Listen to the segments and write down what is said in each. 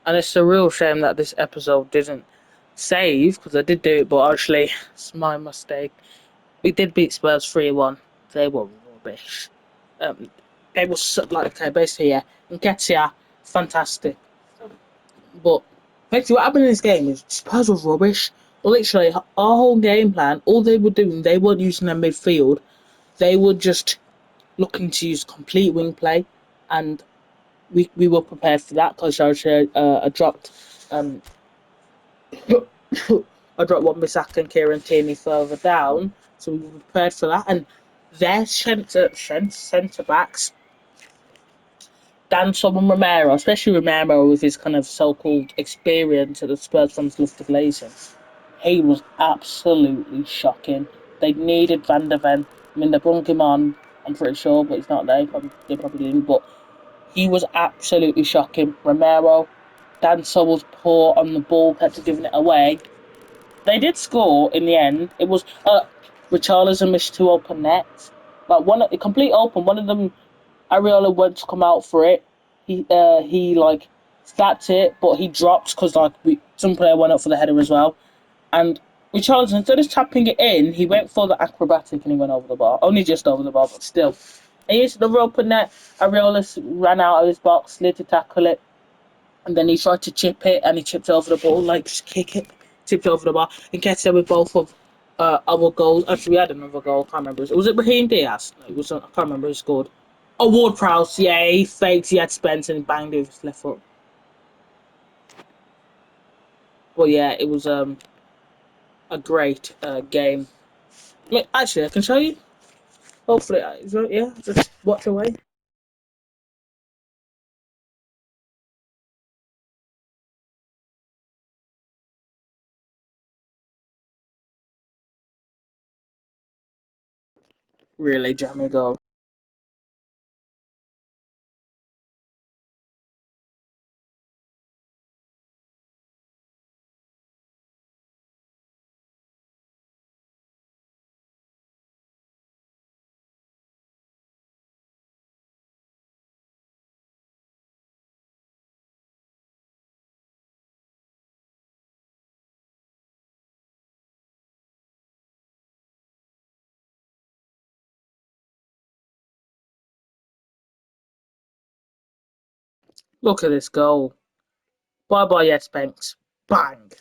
And it's a real shame that this episode didn't save, because I did do it, but actually, it's my mistake. We did beat Spurs 3-1. They were rubbish. Um, they were okay, basically, yeah. Nketiah, fantastic. But basically, what happened in this game is Spurs were rubbish. Literally, our whole game plan, all they were doing, they weren't using their midfield. They were just looking to use complete wing play, and we were prepared for that because I dropped um I dropped Wan-Bissaka and Kieran Tierney further down, so we were prepared for that. And their centre backs, Dan and Romero, especially Romero with his kind of so-called experience at the Spurs fans love to glaze him. He was absolutely shocking. They needed Van der Ven. I mean, they brought him on, I'm pretty sure, but he's not there. They probably didn't. But he was absolutely shocking. Romero, Dan was poor on the ball, kept giving it away. They did score in the end. It was Richarlison missed two open nets. Like one, a complete open. One of them, Areola went to come out for it. He like stacked it, but he dropped because some player went up for the header as well. And Richarlison, instead of tapping it in, he went for the acrobatic and he went over the bar. Only just over the bar, but still. He used the open net. Areola ran out of his box, slid to tackle it, and then he tried to chip it, and he chipped over the ball, like just kick it, tipped over the bar, and kept it with both of our goals. Actually, we had another goal. I can't remember. Was it Raheem Diaz? No, it was. I can't remember who scored. Oh, Ward Prowse. Yeah, he faked. He had Spence and he banged it with his left foot. Well, yeah, it was a great game. I mean, actually, I can show you. Hopefully, yeah, just watch away. Really jammy goal. Look at this goal. Bye bye, yes, Banks. Bang.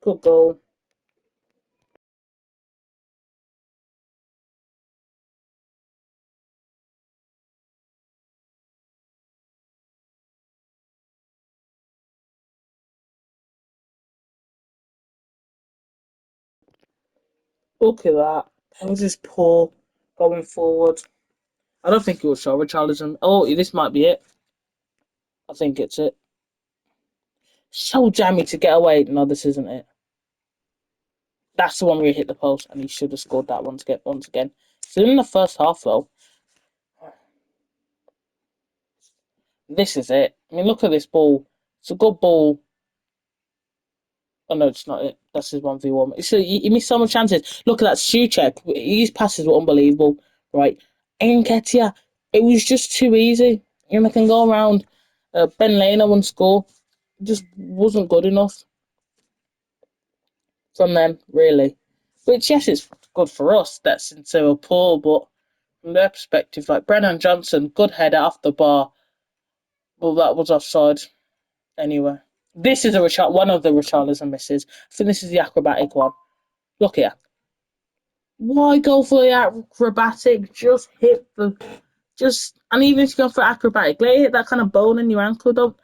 Good goal. Look at that. It was just poor going forward. I don't think it will show Richarlison. Oh, this might be it. I think it's it. So jammy to get away. No, this isn't it. That's the one where he hit the post, and he should have scored that one to get once again. So in the first half, though, this is it. I mean, look at this ball. It's a good ball. Oh no, it's not it. That's his 1v1. He missed so many chances. Look at that Souček. His passes were unbelievable, right? Nketiah, it was just too easy. And I can go around Ben Leno and score. It just wasn't good enough from them, really. Which, yes, it's good for us. That's into a poor, but from their perspective, like Brennan Johnson, good header off the bar. Well, that was offside anyway. This is one of the Richarlison misses. I think this is the acrobatic one. Look here. Why go for the acrobatic? Just hit the and even if you go for acrobatic, let it hit that kind of bone in your ankle. Don't.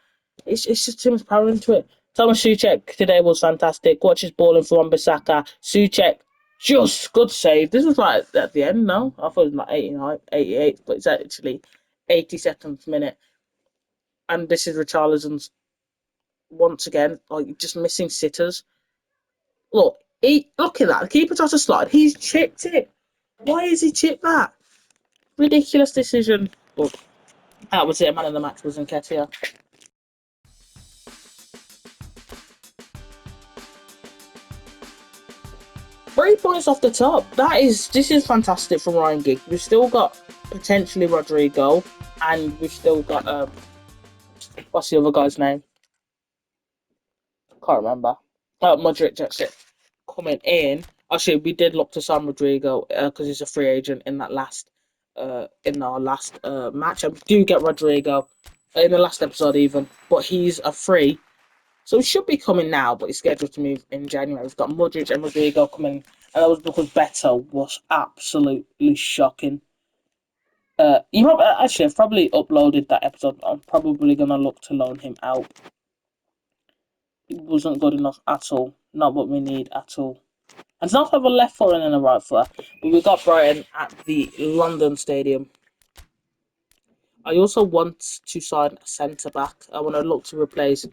It's just too much power into it. Thomas Souček today was fantastic. Watch his ball in for Wan-Bissaka. Souček, just good save. This was like at the end, no? I thought it was like 89, 88, but it's actually 82nd minute. And this is Richarlison's once again, like just missing sitters. Look, look at that. The keeper tried to slide. He's chipped it. Why is he chipped that? Ridiculous decision. But that was it. Man of the match was Nketiah. 3 points off the top. This is fantastic from Ryan Giggs. We've still got potentially Rodrigo, and we've still got what's the other guy's name? Can't remember. Modric. That's it. Coming in. Actually, we did look to San Rodrigo because he's a free agent in that last in our last match. I do get Rodrigo in the last episode even, but he's a free. So he should be coming now, but he's scheduled to move in January. We've got Modric and Rodrigo coming, and that was because Beto was absolutely shocking. Actually, I've probably uploaded that episode. I'm probably gonna look to loan him out. It wasn't good enough at all. Not what we need at all. And it's not have a left foot and a right foot, but we've got Brighton at the London Stadium. I also want to sign a centre back. I want to look to replace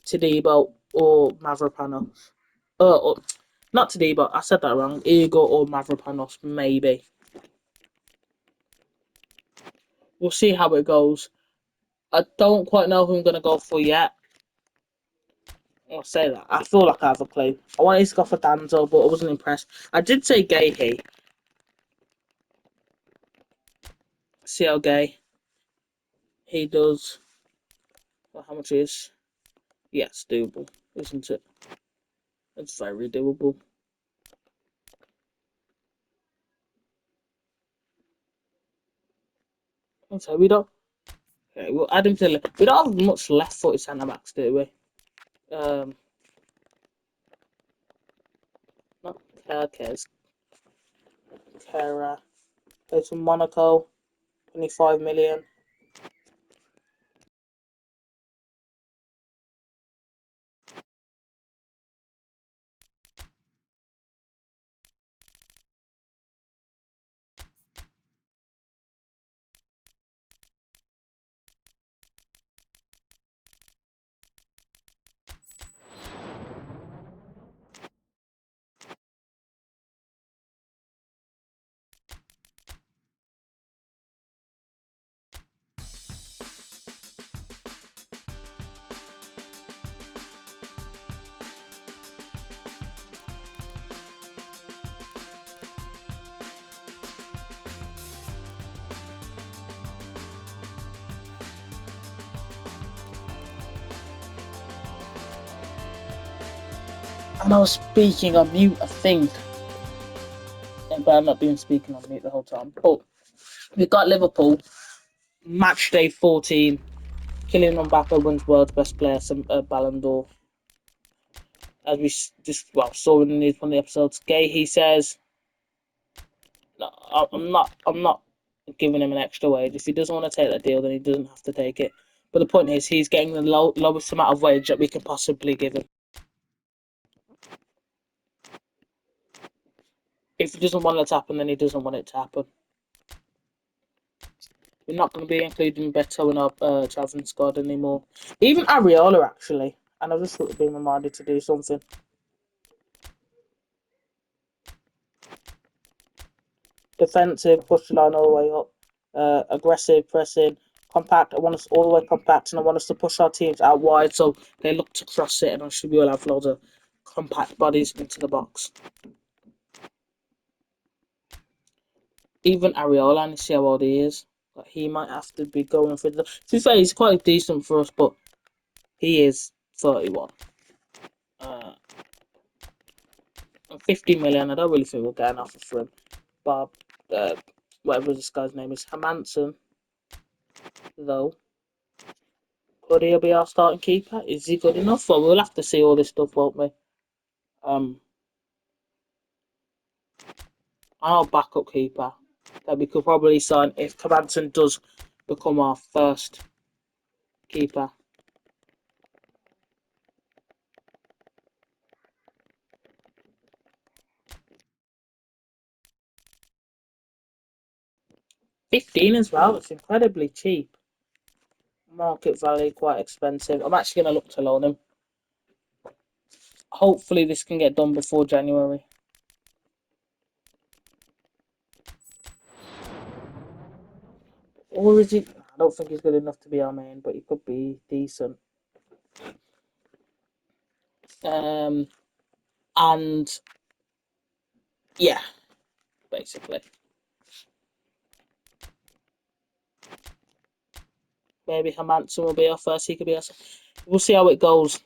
Tadibo or Mavropanos. Not Tadibo, I said that wrong. Igor or Mavropanos, maybe. We'll see how it goes. I don't quite know who I'm going to go for yet. I'll say that. I feel like I have a clue. I wanted to go for Danzo, but I wasn't impressed. I did say Gay. See how Gay he does. Well, how much is? Yeah, it's doable, isn't it? It's very doable. So we don't. Okay, we'll add him to the. We don't have much left-footed centre backs, do we? Not Kerkez. Kera. Goes from Monaco. 25 million. And I was speaking on mute, I think. But I'm not doing speaking on mute the whole time. But we've got Liverpool. Match day 14. Kylian Mbappe wins world's best player, some Ballon d'Or. As we just saw in the news from the episodes. Gay, he says, no, I'm not giving him an extra wage. If he doesn't want to take that deal, then he doesn't have to take it. But the point is, he's getting the lowest amount of wage that we can possibly give him. If he doesn't want it to happen, then he doesn't want it to happen. We're not going to be including Beto in our travelling squad anymore. Even Areola, actually. And I've just sort of been reminded to do something. Defensive, push the line all the way up. Aggressive, pressing, compact. I want us all the way compact, and I want us to push our teams out wide so they look to cross it, and I should be able to have loads of compact bodies into the box. Even Areola, and see how old he is. But he might have to be going for the. To be fair, he's quite decent for us, but he is 31. 50 million. I don't really think we'll get an offer for him. Bob, whatever this guy's name is, Hermansen, though. Could he be our starting keeper? Is he good enough? Well, we'll have to see all this stuff, won't we? Our backup keeper that we could probably sign if Hermansen does become our first keeper. $15 as well. It's incredibly cheap. Market value quite expensive. I'm actually going to look to loan him. hopefully this can get done before January. Or is he? I don't think he's good enough to be our main, but he could be decent. And yeah, basically. Maybe Hermansen will be our first. He could be our. We'll see how it goes.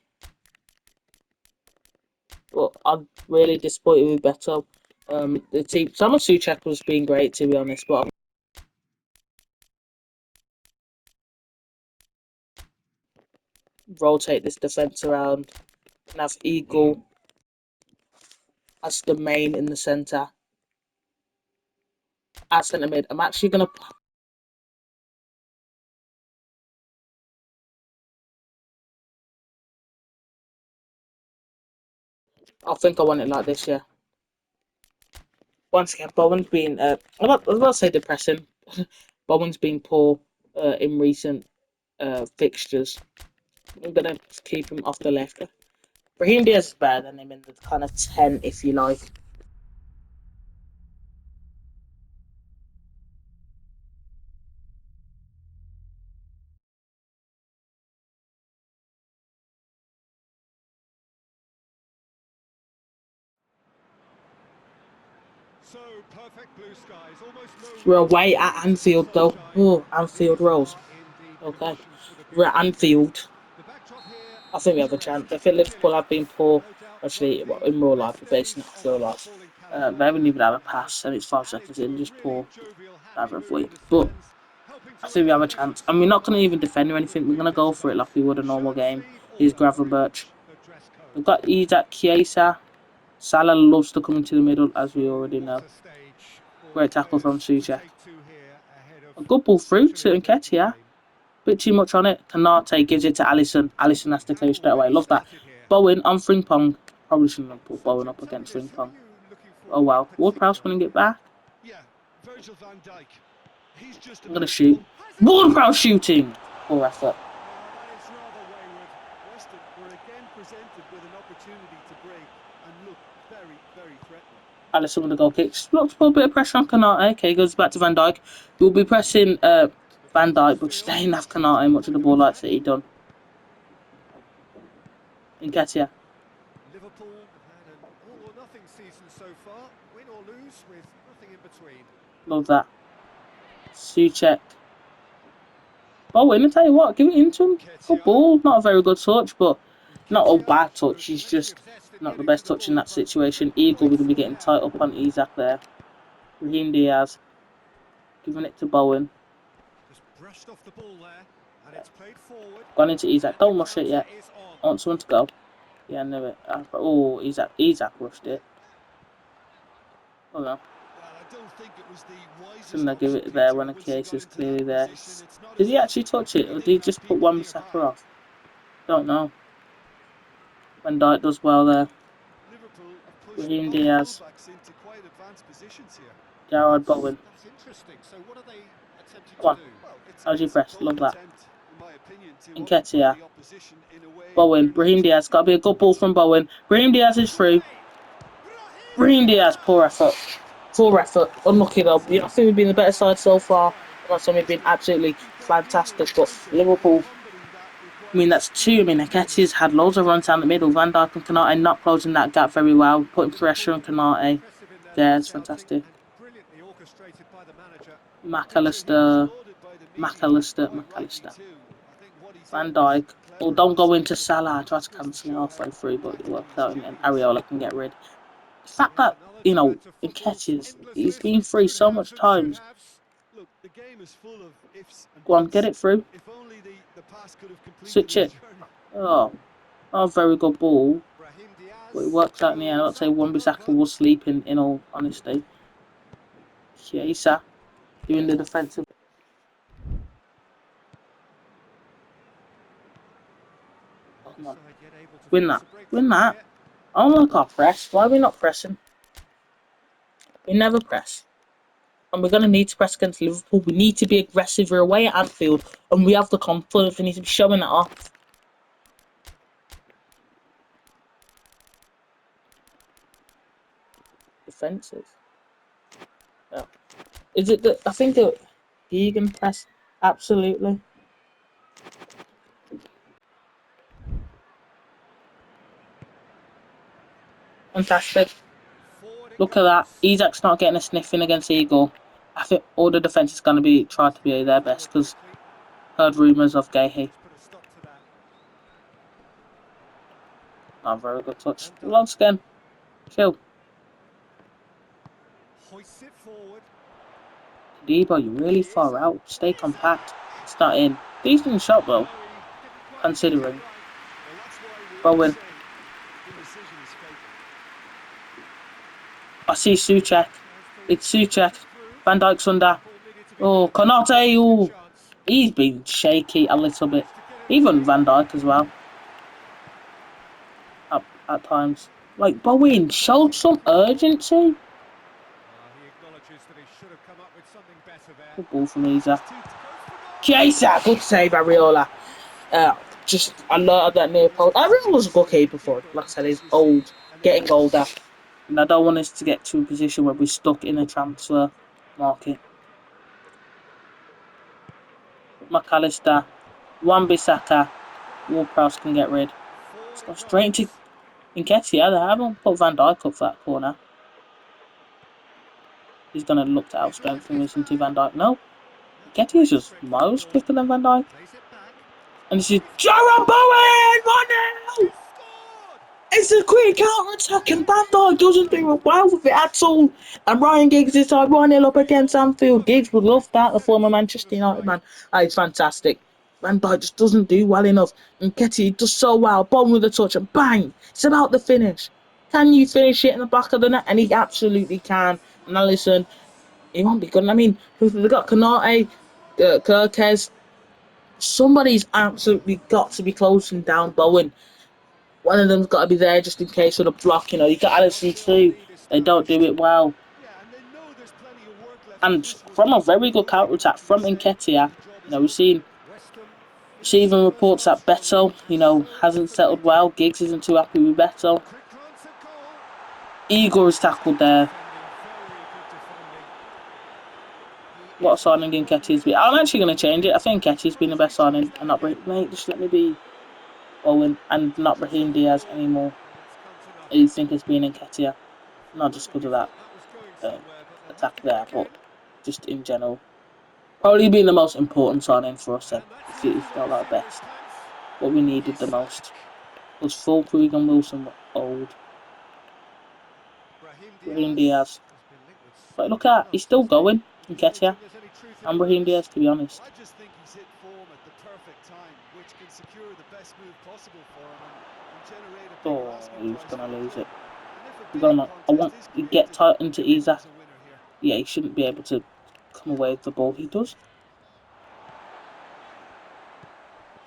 But I'm really disappointed with Beto. The team. Samuel Souček was being great, to be honest, but rotate this defense around and have Eagle as the main in the centre. At centre mid, I'm actually gonna. I think I want it like this, yeah. Once again, Bowen's been. I was about to say depressing. Bowen's been poor in recent fixtures. I'm gonna keep him off the left. Brahim Diaz is better than him in the kind of 10, if you like. So perfect blue skies, almost no We're away at Anfield, though. Oh, Anfield Rose. Okay. We're at Anfield. I think we have a chance. I think Liverpool have been poor, actually, in real life, but based on real life. They haven't even had a pass, and it's 5 seconds in, just poor average weight. But I think we have a chance. And we're not going to even defend or anything. We're going to go for it like we would a normal game. Here's Gravenberch. We've got Isaac Chiesa. Salah loves to come into the middle, as we already know. Great tackle from Souček. A good ball through to Nketiah. Bit too much on it. Konate gives it to Alisson. Alisson has to clear straight away. Love that. Bowen on Frimpong. Probably shouldn't have put Bowen up against Frimpong. Oh wow. Ward-Prowse winning it back. I'm going to shoot. Ward-Prowse shooting! Poor effort. Alisson with the goal kick. Looks for a bit of pressure on Konate. Okay, goes back to Van Dijk. We'll be pressing Van Dijk, but just ain't have Konate much of the ball like City done. Nketiah. Liverpool have had an all or nothing season so far, win or lose with nothing in between. Love that. Souček. Bowen, I tell you what, give it into him. Good ball. Not a very good touch, but not a bad touch. He's just not the best touch in that situation. Eagle, we're going to be getting tight up on Isaac there. Brahim Diaz. Giving it to Bowen. Just brushed off the ball there, and it's played forward. Gone into Isaac. Don't rush it yet. I want someone to go. Yeah, I knew it. Oh, Isaac rushed it. Oh no. Shouldn't I give it there when the case is clearly there? Did he actually touch it, or did he just put Wan-Bissaka off? Don't know. Van Dijk does well there. Brahim Diaz. Jarrod Bowen. Come on. How's your press? Love that. Nketiah. Bowen. Brahim Diaz. Got to be a good ball from Bowen. Brahim Diaz is through. Brahim Diaz. Poor effort. Poor effort. Unlucky though. I think we've been the better side so far. I'm not saying we've been absolutely fantastic, but Liverpool. I mean, that's two. I mean, Nketiah's had loads of runs down the middle. Van Dijk and Konate not closing that gap very well. Putting pressure on Konate. Yeah, it's fantastic. McAllister. Van Dijk. Oh, don't go into Salah. I tried to cancel it halfway through, but it worked out, and Areola can get rid. The fact that, you know, Nketiah's, he's been free so much times. Go on, get it through. Switch it. Oh, not a very good ball. But it works out in the end. I'd say Wan-Bissaka was sleeping, in all honesty. Chiesa doing the defensive. Come on. Win that. Win that. I don't like our press. Why are we not pressing? We never press. And we're going to need to press against Liverpool. We need to be aggressive. We're away at Anfield. And we have the confidence. We need to be showing it off. defensive. Yeah. Is it the? I think the Egan press. Absolutely. Fantastic. Forward it Look at that. goes. Isak's not getting a sniff in against Eagle. I think all the defence is going to be try to be their best Forward because quickly. heard rumours of Gahey. Let's put a stop to that. Not a very good touch. Van Dijk Once again, chill. hoists it forward. Debo, you're really far Chiesa. out. Stay Chiesa. compact. It's not in. Decent shot No, though, he didn't quite get it considering. right. Well, that's why we always Bowen. say indecision is fatal. I see Suchek. Tries It's to push Suchek. it through. Van Dijk's under. Ball needed to be Oh, managed well. Konate. Good Oh, chance. he's been shaky a little bit. Needs to get it Even away. Van Dijk as well. At times. Like, Bowen showed some urgency. He acknowledges that he should have come up with something better there. Good ball from Isak. Just too Goes for goal. Chiesa, good save, Areola. Just a lot of that near post. Areola was a good keeper before. Like I said, he's old, getting older. And I don't want us to get to a position where we're stuck in a transfer market. McAllister, Wan-Bissaka, Ward-Prowse can get rid. Forward Let's it go straight to goes. Nketiah. They haven't put Van Dijk up for that corner. He's going to look to He's won outstrength him his into man. Van Dijk. No, That's a Nketiah's great just strength of the miles ball. quicker than Van Dijk. Plays it back. And this is He's Jarrod Bowen! 1-0! He's scored! It's a quick counter attack, and Van Dijk doesn't do well with it at all. And Ryan Giggs is like 1-0 up against Anfield. Giggs would love that, the former Manchester United man. It's fantastic. Van Dijk just doesn't do well enough. And Ketty does so well. Bottom with the touch, and bang! It's about the finish. Can you finish it in the back of the net? And he absolutely can. And Alisson, he won't be good. I mean, they've got Konate, Kirkes. Somebody's absolutely got to be closing down Bowen. One of them's got to be there just in case of the block. You know, you got Alisson too. They don't do it well. Yeah, and they know there's plenty of work left to And do to from a improve. very good counter attack from Nketiah, you know, we've seen even reports that Beto, you know, hasn't settled well. Giggs isn't too happy with Beto. Quick glance at goal. Igor is tackled there. Defending, very good defending. What a signing Nketiah's been. I'm actually going to change it. I think Nketiah's been the best signing. And not mate, just let me be Owen and not Raheem Diaz anymore. And I think it's been Nketiah. Not just because of that attack there, but just in general. Probably been the most important signing for us then, if you felt like best. What we needed the most. Was Fulkrug and Wilson were old. Raheem Diaz. But look at that, he's still going, Nketiah. And Raheem Diaz, to be honest. I just think he's hit form at the perfect time, which can secure the best move possible for him and generate a bigger Oh, asking he's price gonna for the lose club. it. And if a I bidding want contest is you get created, tight into I think Isak. there's a winner here. Yeah, he shouldn't be able to come away with the ball. He does.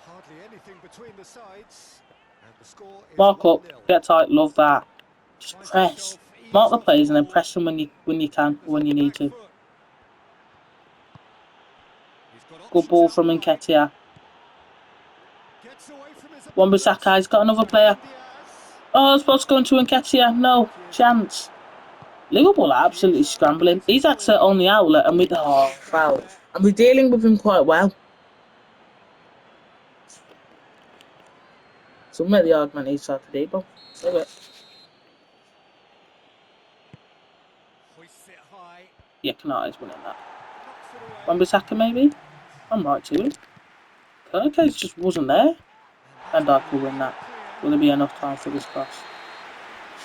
Hardly anything between the sides. And the score is Mark up, 1-0. get tight, love that. Just Finds press. himself eased Mark the off players and then ball. press them when you can, Fitness when on you the need back to. foot. He's got Good options ball out from wide. Nketiah. Gets away from his opponent. Wan-Bissaka's got another player. Brahim Diaz. Oh, it's supposed to go into Nketiah. No chance. Liverpool are absolutely scrambling. Isak's on the outlet and foul. And we're dealing with him quite well. So we'll make the argument Isak today, but look at Hoists it high. yeah, Kanata's winning that. Knocks it away. Wan-Bissaka maybe? I'm right to it. Kirkes just wasn't there. Van Dijk will win that. Will there be enough time for this cross?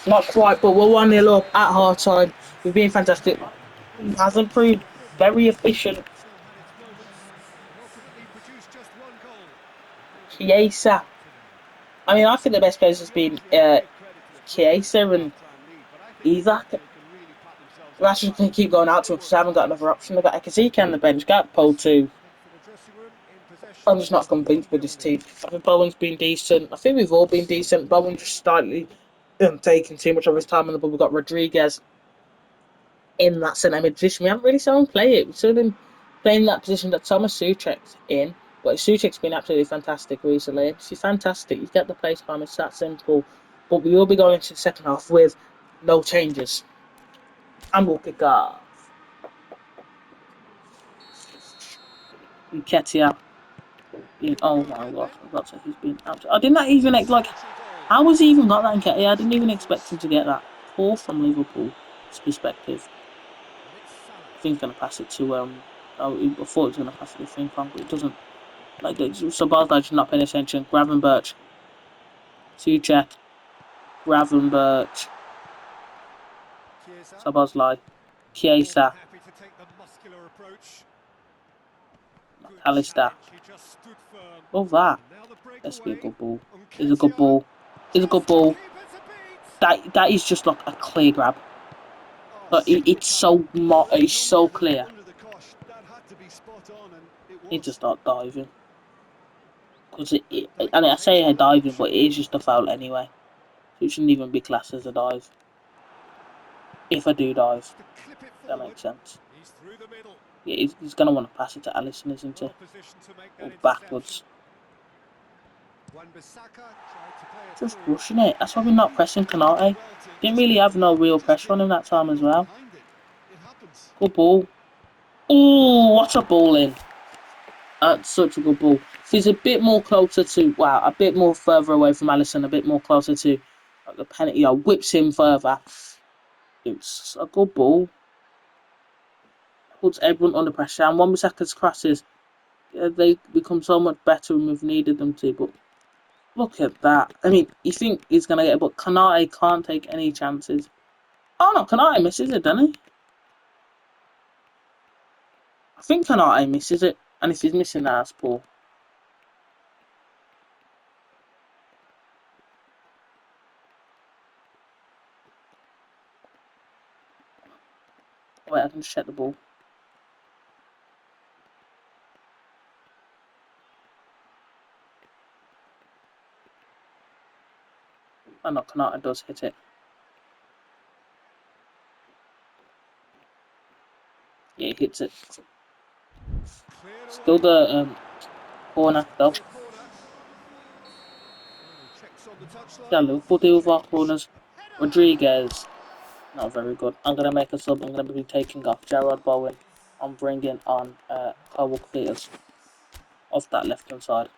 Not quite, but we're 1-0 up at half time. We've been fantastic. He hasn't proved very efficient. Still had its moments and ultimately produced just one goal. Chiesa. I mean, I think the best players has been Chiesa and Isak. I should keep going out to him because I haven't got another option. I've got Ekazika on the bench, Gakpo too. I'm just not convinced with this team. I think Bowen's been decent. I think we've all been decent. Bowen just slightly taking too much of his time on the ball. We've got Rodriguez in that centre mid position. We haven't really seen him play it. We've seen him playing that position that Thomas Souček's in. But Souček's been absolutely fantastic recently. He's fantastic. You get the place time. It's that simple. But we will be going into the second half with no changes. And we'll kick off. Nketiah. Oh my god, I got to say he's been absolutely. I didn't even like. How has he even got that Nketiah? I didn't even expect him to get that. Poor from Liverpool's perspective. I think he's gonna pass it to I thought he was gonna pass it to Frimpong, but it doesn't. Like Sabazlai just not paying attention. Gravenberch. Souček. Gravenberch. Sabazlai. Chiesa. McAllister. Love that. Let's be a good ball. It's a good ball. It's a good ball. That is just like a clear grab. But it's so clear. He just start diving. Because and I say diving, but it is just a foul anyway. So it shouldn't even be classed as a dive. If I do dive, that makes sense. Yeah, he's going to want to pass it to Alisson, isn't he? Or backwards. Just rushing it. That's why we're not pressing Konate. Didn't really have no real pressure on him that time as well. Good ball. Oh, what a ball in. That's such a good ball. He's a bit more closer to, a bit more further away from Alisson, a bit more closer to the penalty. Whips him further. It's a good ball. Puts everyone under pressure. And Wan-Bissaka's crosses, they become so much better when we've needed them to. But look at that. I mean, you think he's going to get it, but Konate can't take any chances. Oh no, Konate misses it, doesn't he? I think Konate misses it. And if he's missing that, that's poor. Wait, I can just check the ball. Oh no, Konate does hit it. Yeah, he hits it. Still the corner though. Yeah, Liverpool deal with our corners. Rodriguez, not very good. I'm gonna make a sub. I'm gonna be taking off Jarrod Bowen. I'm bringing on Kyle Walker-Peters off that left hand side.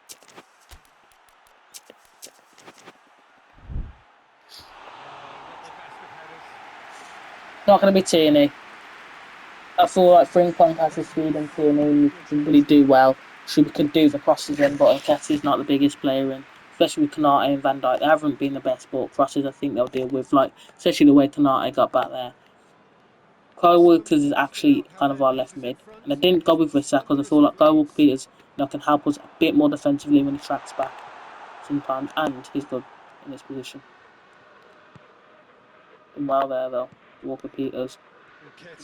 Not gonna be Tierney. I feel like Frimpong has the speed and Tierney can really do well. We can do the crosses in, but Nketiah's not the biggest player in. Especially with Konate and Van Dijk. They haven't been the best, but crosses I think they'll deal with. Like, especially the way Konate got back there. Kyle Walkers is actually kind of our left mid. And I didn't go with Visser because I feel like Kyle Walker-Peters can help us a bit more defensively when he tracks back sometimes. And he's good in this position. And well there though. Walker-Peters.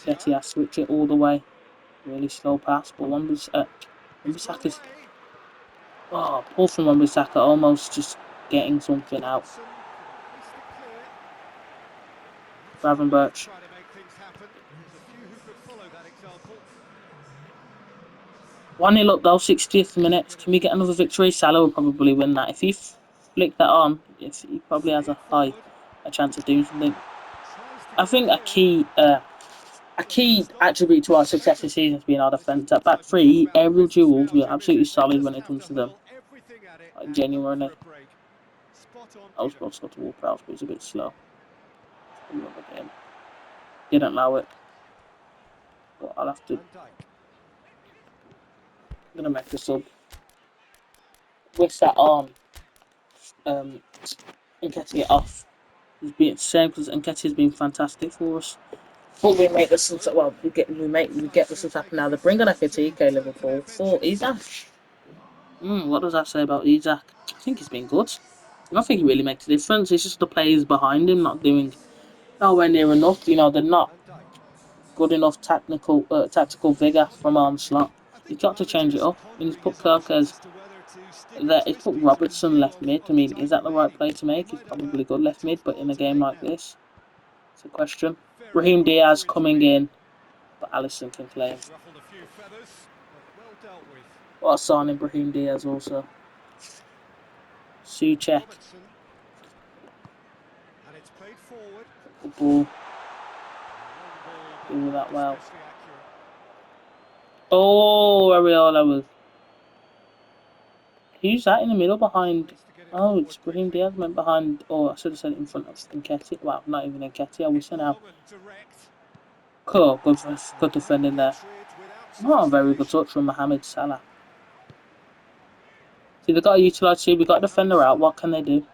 Nketiah switch it all the way. Really slow pass, but Wan-Bissaka's pull from Wan-Bissaka, almost just getting something out. Gravenberch. 1-0 up though, 60th minute. Can we get another victory? Salah will probably win that. If he flick that on, he probably has a chance of doing something. I think a key attribute to our success this season has been our defence. At back three, aerial duels, we're absolutely solid when it comes to them. Like, genuinely. I was supposed to go to Walker House, but it's a bit slow. Another game. Didn't allow it. But I'll have to. I'm gonna make the sub. With that on, Nketiah off. He's been the same because Nketiah's been fantastic for us. But we make the subs. Well, we get the subs happen now. They bring on FATK Liverpool for Isak. What does that say about Isak? I think he's been good. I don't think he really makes a difference. It's just the players behind him not doing nowhere near enough. They're not good enough tactical vigour from arm slot. He's got to change it up. I mean, he's put Kirkers there. He's put Robertson left mid. I mean, is that the right play to make? He's probably good left mid, but in a game like this, it's a question. Brahim Diaz coming in, but Alisson can play him. What a signing, Brahim Diaz also. Souček. Good ball. the ball, Do that but well. especially accurate. Oh, Areola was. Who's that in the middle behind? Tries to get it Oh, forward it's Brahim quickly. Diaz meant behind. Oh, I should have said it in front of Nketiah. Well, not even Nketiah. I wish I Hit now. long and direct. Cool, And good trying to defending there. capture it without Oh, a very good sophistication. touch from Mohamed Salah. See, they've got to utilise too. We've got a Mohamed defender out. Salah What can they do?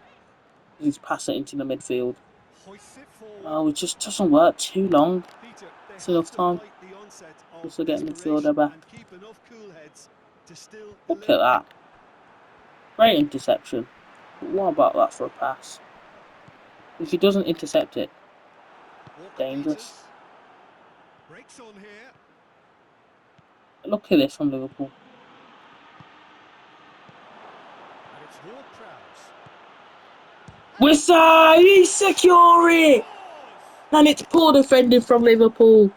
He's pass it into the midfield. hoists it forward. Oh, it just doesn't work too long. Peter, they It's have enough to time. fight the onset of Just to get desperation midfielder back. and keep enough cool heads to still Look at deliver. that. Great interception. But what about that for a pass? If he doesn't intercept it, Walker dangerous. Peters breaks on here. Look at this from Liverpool. And it's Ward-Prowse. Wissa, he's secure it! And it's poor defending from Liverpool.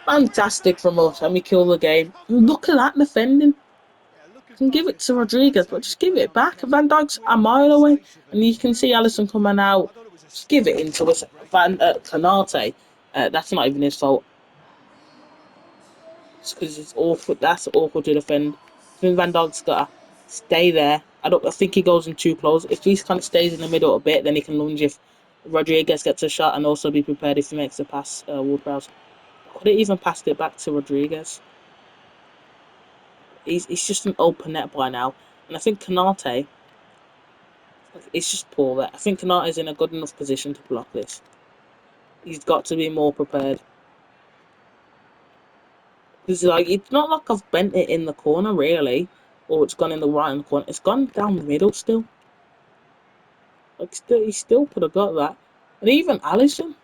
Fantastic from us, and we kill the game. Look at that defending. Yeah, looking Can give back it at to that, that's Rodriguez, how but you just give play it on the back. counter. Van Dijk's a Quick, mile away, decisive and you can very see Alisson resolute. coming out. I thought it was a Just give it sterling into us. breakaway. Canate. That's not even his fault. It's because it's awkward. That's awkward to defend. I think Van Dijk's got to stay there. I think he goes in too close. If he kind of stays in the middle a bit, then he can lunge if Rodriguez gets a shot, and also be prepared if he makes a pass. Ward-Prowse could have even passed it back to Rodriguez. He's just an open net by now, and I think Canate. It's just poor there. I think Kanata is in a good enough position to block this. He's got to be more prepared. Because like it's not like I've bent it in the corner really, or it's gone in the right hand corner. It's gone down the middle still. Like he still could have got that. And even Alisson,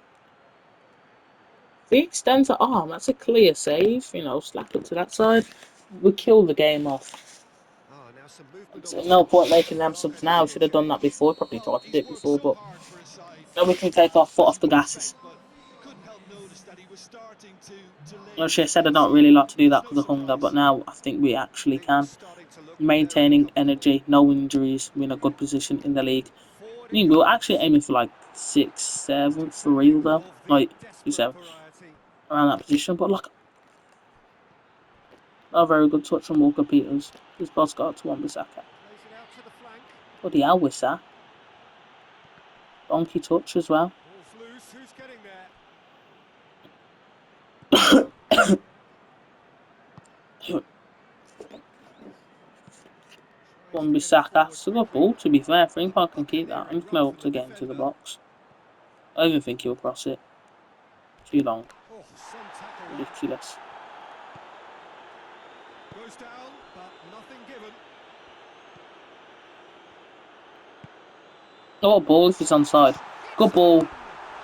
if he extends the arm, that's a clear save. Slap it to that side. We kill the game off. Ah, now some movement on So the no pitch. point making them Well, subs going to now. see a Should have done that change. before. Probably Well, tried to do he's it worked before, so but hard for his side, now we can take our foot as off you the would expect, gas. but you couldn't help notice that he was starting to lay Actually, I into said I pace. don't really like to do It's that no because of hunger, but surprise. now I think we actually Things can. starting to look very Maintaining comfortable. energy, no injuries, we're in a good position in the league. Forward I it mean, we were actually comes. aiming for like 6th, 7th for real Defending though, of the like desperate 7th, variety. around that position. But look, a very good touch from Walker Peters. His boss got to Wan-Bissaka. Plays it out to the flank. Bloody hell, Wissa. Donkey touch as well. Ball's loose. Who's getting there? Tries to get it Wan-Bissaka. forward It's a good quickly. ball, to be fair. Frimpong can Up in keep the that. air I'm it just going goes to for look the to get into the defender. box. I don't even think he'll cross it. Too long. Oh, some tackle that. Ridiculous. Goes down, but nothing given. Oh, ball if it's onside. It's Good ball. in!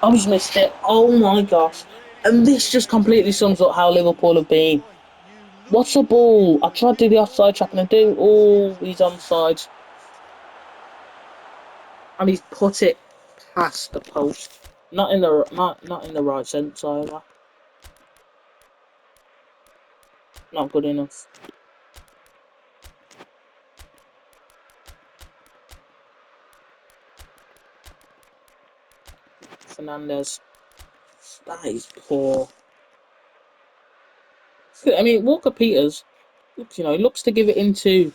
Oh, he's missed it. Oh my gosh. They really And put this the just pedal to completely the sums metal. up how Liverpool have Good been. point. You look What's a like ball? I you're a tried to bit do the offside more trap and I than do. happy to Oh, lose he's possession. onside. And he's put it past the post. Not in the right sense either. Not good enough. Fernandez. That is poor. I mean, Walker Peters, he looks to give it into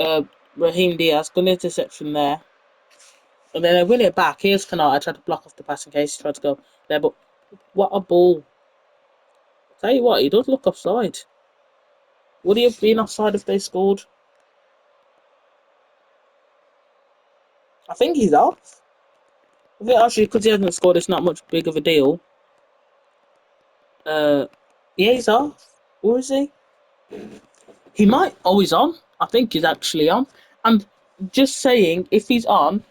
uh, Raheem Diaz. Good interception there. And then I win it back. Here's Kanata. I tried to block off the pass in case he tried to go there, but what a ball. Tell you what, he does look offside. Would he have been offside if they scored? I think he's off. I think actually, because he hasn't scored, it's not much big of a deal. Yeah, he's off. Or is he? He might. Oh, he's on. I think he's actually on. And just saying, if he's on,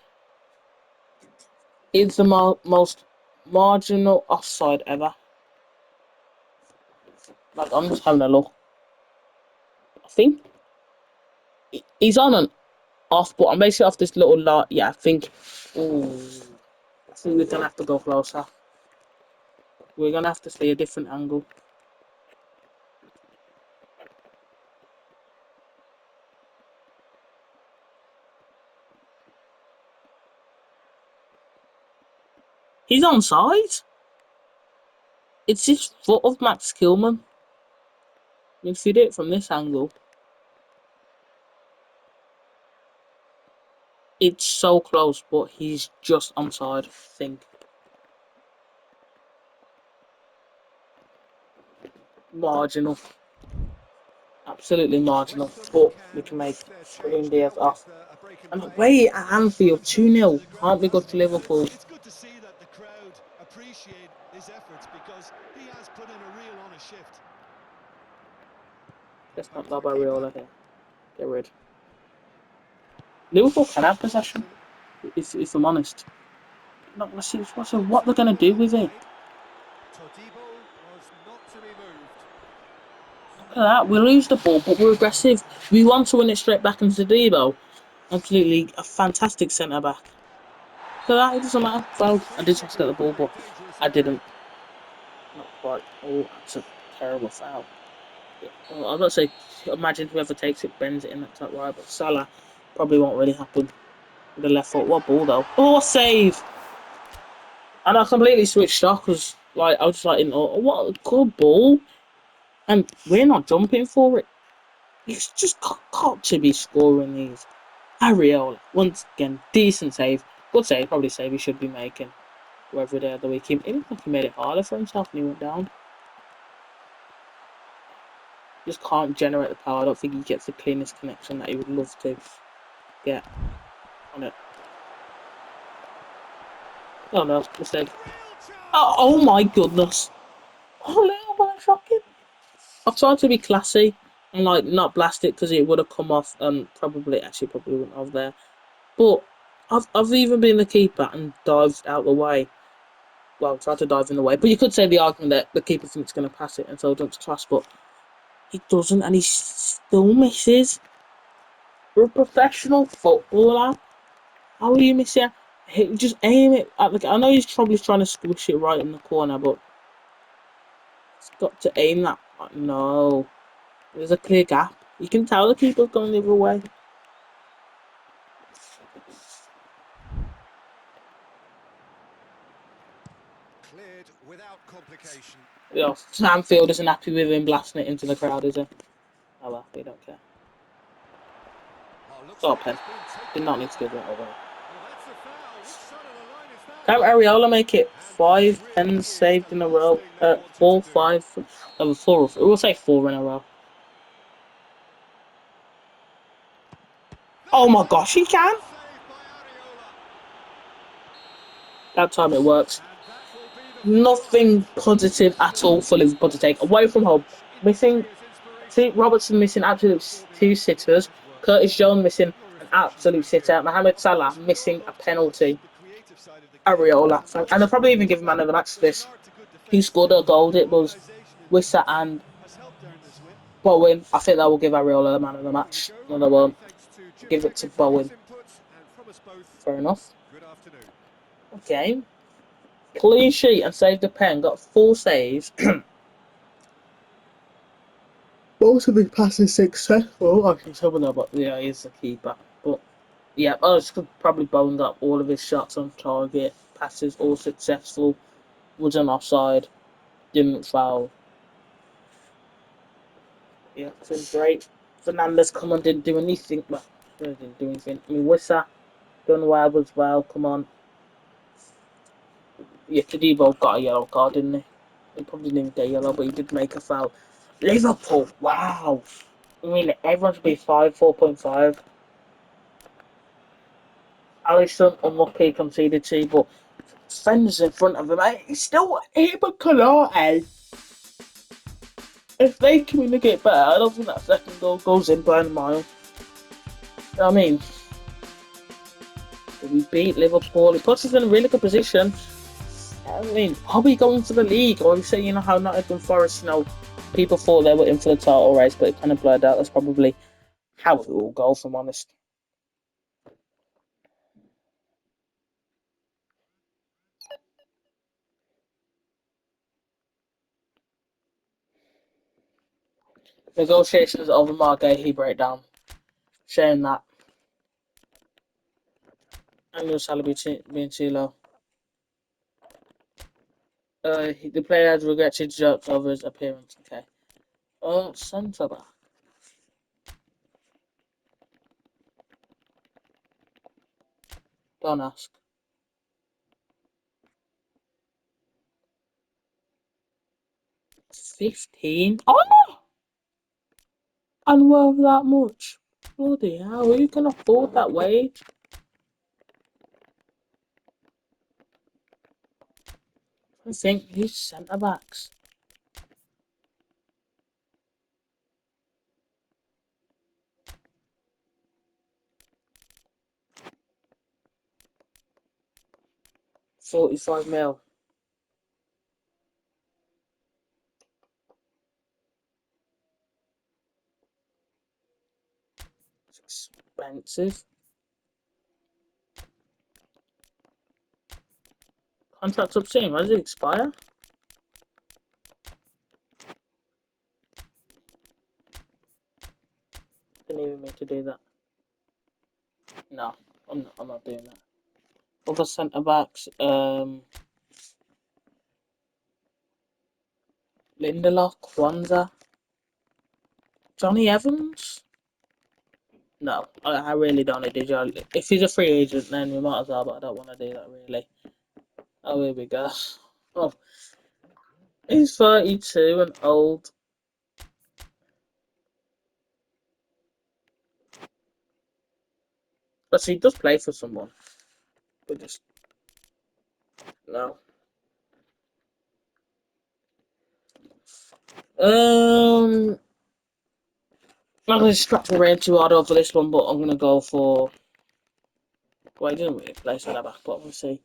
it's the most marginal offside ever. Like, I'm just having a look. I think he's on and off, but I'm basically off this little lot. Yeah, I think. Ooh, I think we're gonna have to go closer. We're gonna have to see a different angle. He's on side. It's this foot of Max Kilman. I mean, if you do it from this angle, it's so close, but he's just onside, I think. Marginal. Absolutely marginal. West Brom But we can can make make their Ruben change Diaz now off. with a break in And play. away at Anfield, 2-0. Can't be good for Liverpool. It's good to see that the crowd appreciate his efforts because he has put in a real honest shift. Let's Back not to lob the keeper. Areola here. Get rid. Liverpool can have possession, if I'm honest. Not gonna see what they're gonna do with it. Todibo was not to be moved. Look at that. We lose the ball, but we're aggressive. We want to win it straight back into Debo. Absolutely a fantastic centre back. So that it doesn't matter. Well, I did try to get the ball, but Very dangerous I didn't. indeed. Not quite. Oh, that's a terrible foul. Yeah. Well, I've got to say, imagine whoever takes it bends it in that top right, but Salah probably won't really happen with the left foot. What ball though? Oh, save! And I completely switched off because, like, I was just like, oh, what a good ball! And we're not jumping for it. It's just got to be scoring these. Areola, once again, decent save. Good save, probably save he should be making. Whoever day of the week. It looked like he made it harder for himself when he went down. Just can't generate the power. I don't think he gets the cleanest connection that he would love to get on it. Oh no, mistake. Real chance! Oh my goodness. Oh, little bit shocking. I've tried to be classy and like not blast it because it would have come off and probably wouldn't have there. But I've even been the keeper and dived out the way. Well, tried to dive in the way. But you could say the argument that the keeper thinks going to pass it and so jumps class, but he doesn't and he still misses. You're a professional footballer. How are you missing? Just aim it at the. I know he's probably trying to squish it right in the corner, but it's got to aim that. No, there's a clear gap. You can tell the keeper's going the other way. Cleared without complication. You know, Anfield isn't happy with him blasting it into the crowd, is he? Oh well, we don't care. Oh, looks Oh, like pen. it's been Did taken not need over. to give it away. Well, that's a foul. Which side of the line is Can that? Areola make it And that 5 really pens is saved the in a last row? thing they wanted to 4, do. 5, four. We'll say 4 in a row. Oh That my is a gosh, he can! brilliant save by Areola. That time it works. And that will be the final of Nothing it. positive at all for Liverpool to take away from home. Much Missing industry as inspiration. Robertson missing absolute 2 sitters. Curtis Jones missing Your an reflections, absolute Christian. sitter. Mohamed Well, Salah it's not missing a enough to look penalty. at the creative side of the game Areola. and And they'll watch probably the even give him man of the goalkeeper. match for There's an this. art to good Who defence scored there, a goal? and It was organisation in Wissa defence and has helped earn this win. Bowen. I think that will give Areola the man of the There we match. go. No, they Many won't. thanks to Jim Give it to Begley for his Bowen. input, and from us both, Fair enough. good afternoon. Okay. Clean sheet and saved the pen. Got 4 saves. Most of his passes successful. I can tell that, but yeah, he's the keeper. But yeah, I just could probably boned up all of his shots on target. Passes all successful. Wasn't offside. Didn't foul. Yeah, it's been great. Fernandez come on, didn't do anything. Well, really didn't do anything. I mean, Wissa done well as well. Come on. Yeah, Tadibo got a yellow card, didn't he? He probably didn't even get a yellow, but he did make a foul. Liverpool, wow. I mean, everyone should be 4.5. Alisson, unlucky, conceded 2, but defenders in front of him. He's still Eben Konate. If they communicate better, I don't think that second goal goes in by a mile. You know what I mean? We beat Liverpool. It puts us in a really good position. I mean, are we going for the league? Or are we saying, you know, how Nottingham Forest, you know, people thought they were in for the title race, but it kind of blurred out. That's probably how it will go, if I'm honest. Negotiations over Margay breakdown. Shame that. Annual salary being too low. The player has regretted jokes over his appearance. Okay. Centre back. Don't ask. $15. Oh! And worth that much. Bloody hell, who can afford that wage? I think these centre backs. $45 mil. It's expensive. Contract's up soon. When does it expire? Didn't even mean to do that. No, I'm not doing that. Other centre backs, Lindelof, Kwanzaa, Johnny Evans. No, I really don't want to do Johnny. If he's a free agent, then we might as well, but I don't want to do that really. Oh, here we go. Oh, he's 32 and old. But he does play for someone. But just no. I'm not going to strap the rain too hard over this one, but I'm going to go for. Well, he didn't really play centre back, but we'll see.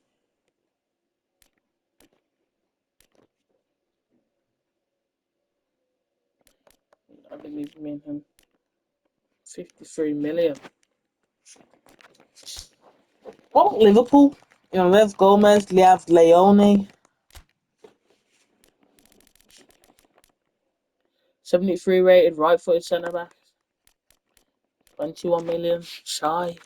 I believe me and him. 53 million. What about Liverpool? You know, Lev Gomez, Liav Leone. 73 rated right footed centre back. 21 million. Shy.